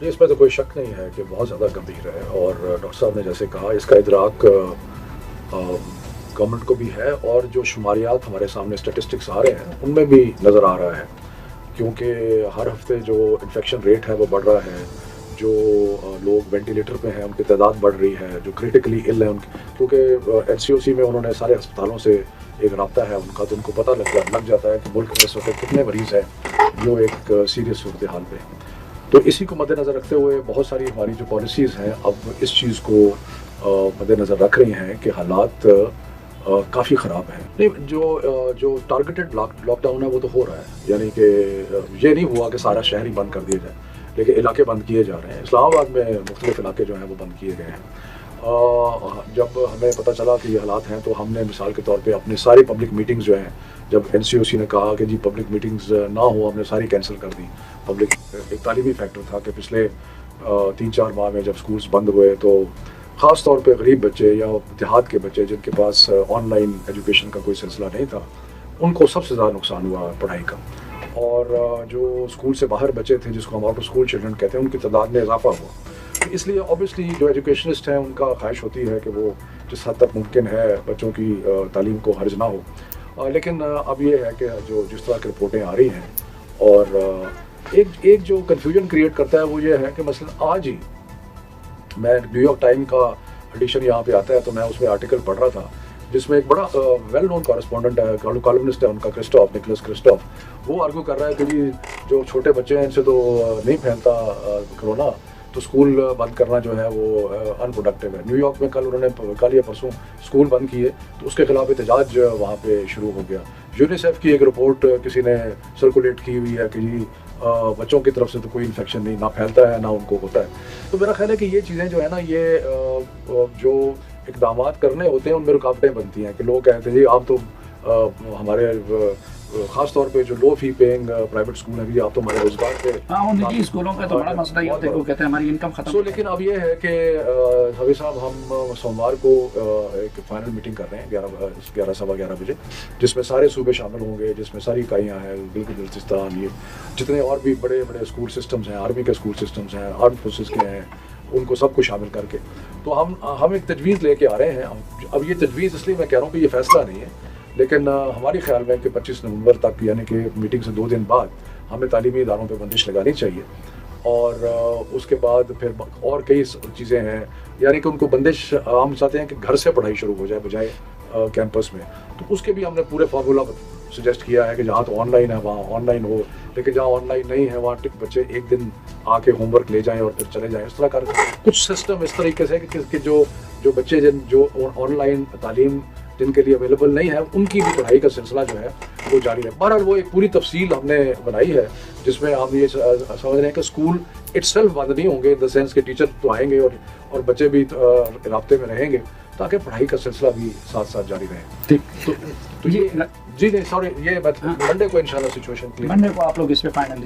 اس میں تو کوئی شک نہیں ہے کہ بہت زیادہ گمبھیر ہے، اور ڈاکٹر صاحب نے جیسے کہا اس کا ادراک گورنمنٹ کو بھی ہے، اور جو شماریات ہمارے سامنے اسٹیٹسٹکس آ رہے ہیں ان میں بھی نظر آ رہا ہے، کیونکہ ہر ہفتے جو انفیکشن ریٹ ہے وہ بڑھ رہا ہے، جو لوگ وینٹیلیٹر پہ ہیں ان کی تعداد بڑھ رہی ہے، جو کریٹیکلی ال ہیں ان کی، کیونکہ NCOC میں انہوں نے سارے ہسپتالوں سے ایک رابطہ ہے ان کا، تو ان کو پتہ لگ جاتا ہے کہ ملک میں اس وقت کتنے مریض ہیں جو ایک سیریس صورتحال پہ ہیں۔ تو اسی کو مد نظر رکھتے ہوئے بہت ساری ہماری جو پالیسیز ہیں اب اس چیز کو مد نظر رکھ رہی ہیں کہ حالات کافی خراب ہیں۔ نہیں، جو ٹارگیٹڈ لاک ڈاؤن ہے وہ تو ہو رہا ہے، یعنی کہ یہ نہیں ہوا کہ سارا شہر ہی بند کر دیا جائے، لیکن علاقے بند کیے جا رہے ہیں۔ اسلام آباد میں مختلف علاقے جو ہیں وہ بند کیے گئے ہیں۔ جب ہمیں پتہ چلا کہ یہ حالات ہیں تو ہم نے مثال کے طور پہ اپنی ساری پبلک میٹنگز جو ہیں، جب NCOC نے کہا کہ جی پبلک میٹنگز نہ ہو، ہم نے ساری کینسل کر دی۔ پبلک ایک تعلیمی فیکٹر تھا کہ پچھلے 3-4 ماہ میں جب سکولز بند ہوئے تو خاص طور پہ غریب بچے یا دیہات کے بچے جن کے پاس آن لائن ایجوکیشن کا کوئی سلسلہ نہیں تھا، ان کو سب سے زیادہ نقصان ہوا پڑھائی کا، اور جو اسکول سے باہر بچے تھے جس کو ہم آؤٹ آف اسکول چلڈرن کہتے ہیں ان کی تعداد میں اضافہ ہوا۔ اس لیے اوبیسلی جو ایجوکیشنسٹ ہیں ان کا خواہش ہوتی ہے کہ وہ جس حد تک ممکن ہے بچوں کی تعلیم کو حرج نہ ہو، لیکن اب یہ ہے کہ جس طرح کی رپورٹیں آ رہی ہیں، اور ایک جو کنفیوژن کریٹ کرتا ہے وہ یہ ہے کہ مثلا آج ہی میں نیو یارک ٹائم کا ایڈیشن یہاں پہ آتا ہے تو میں اس میں آرٹیکل پڑھ رہا تھا جس میں ایک بڑا ویل نون کارسپونڈنٹ ہے، کالمنسٹ ہے ان کا، نکلس کرسٹوف، وہ آرگو کر رہا ہے کہ جی جو چھوٹے بچے ہیں ان سے تو نہیں پھیلتا کرونا، تو اسکول بند کرنا جو ہے وہ ان پروڈکٹیو ہے۔ نیو یارک میں انہوں نے کل یا پرسوں اسکول بند کیے تو اس کے خلاف احتجاج وہاں پہ شروع ہو گیا۔ یونیسیف کی ایک رپورٹ کسی نے سرکولیٹ کی ہوئی ہے کہ جی بچوں کی طرف سے تو کوئی انفیکشن نہیں، نہ پھیلتا ہے نہ ان کو ہوتا ہے۔ تو میرا خیال ہے کہ یہ چیزیں جو ہے نا، یہ جو اقدامات کرنے ہوتے ہیں ان میں رکاوٹیں بنتی ہیں کہ لوگ کہتے ہیں جی آپ تو ہمارے خاص طور پہ جو لو فی پیئنگ پرائیویٹ اسکول ہیں، آپ تو ہمارے روزگار پہ نجی اسکولوں کا تو بڑا مسئلہ یہ ہوتا ہے کہ کہتے ہیں ہماری انکم ختم۔ لیکن اب یہ ہے کہ حوی صاحب ہم سوموار کو ایک فائنل میٹنگ کر رہے ہیں 11:15 بجے، جس میں سارے صوبے شامل ہوں گے، جس میں ساری اکائیاں ہیں، بالکل بلوچستان، یہ جتنے اور بھی بڑے بڑے اسکول سسٹمز ہیں، آرمی کے اسکول سسٹمز ہیں، آرم فورسز کے ہیں، ان کو سب کو شامل کر کے تو ہم ایک تجویز لے کے آ رہے ہیں۔ اب یہ تجویز اس لیے میں کہہ رہا ہوں کہ یہ فیصلہ نہیں ہے، لیکن ہماری خیال میں کہ 25 نومبر تک، یعنی کہ میٹنگ سے 2 دن بعد ہمیں تعلیمی اداروں پہ بندش لگانی چاہیے، اور اس کے بعد پھر اور کئی چیزیں ہیں، یعنی کہ ان کو بندش ہم چاہتے ہیں کہ گھر سے پڑھائی شروع ہو جائے بجائے کیمپس میں، تو اس کے بھی ہم نے پورے فارمولا سجیسٹ کیا ہے کہ جہاں تو آن لائن ہے وہاں آن لائن ہو، لیکن جہاں آن لائن نہیں ہے وہاں بچے ایک دن آ کے ہوم ورک لے جائیں اور پھر چلے جائیں، اس طرح کر کچھ سسٹم اس طریقے سے کہ جو بچے جو آن لائن تعلیم جن کے لیے اویلیبل نہیں ہے ان کی بھی پڑھائی کا سلسلہ جو ہے وہ جاری ہے۔ بہرحال وہ ایک پوری تفصیل ہم نے بنائی ہے جس میں ہم یہ سمجھ رہے ہیں کہ اسکول اٹ سیلف بند نہیں ہوں گے، ان دا سینس کہ ٹیچر تو آئیں گے اور بچے بھی رابطے میں رہیں گے تاکہ پڑھائی کا سلسلہ بھی ساتھ ساتھ جاری رہے۔ ٹھیک، تو یہ جی نہیں سوری، یہ منڈے کو انشاءاللہ سچویشن منڈے کو آپ لوگ اس پہ فائنل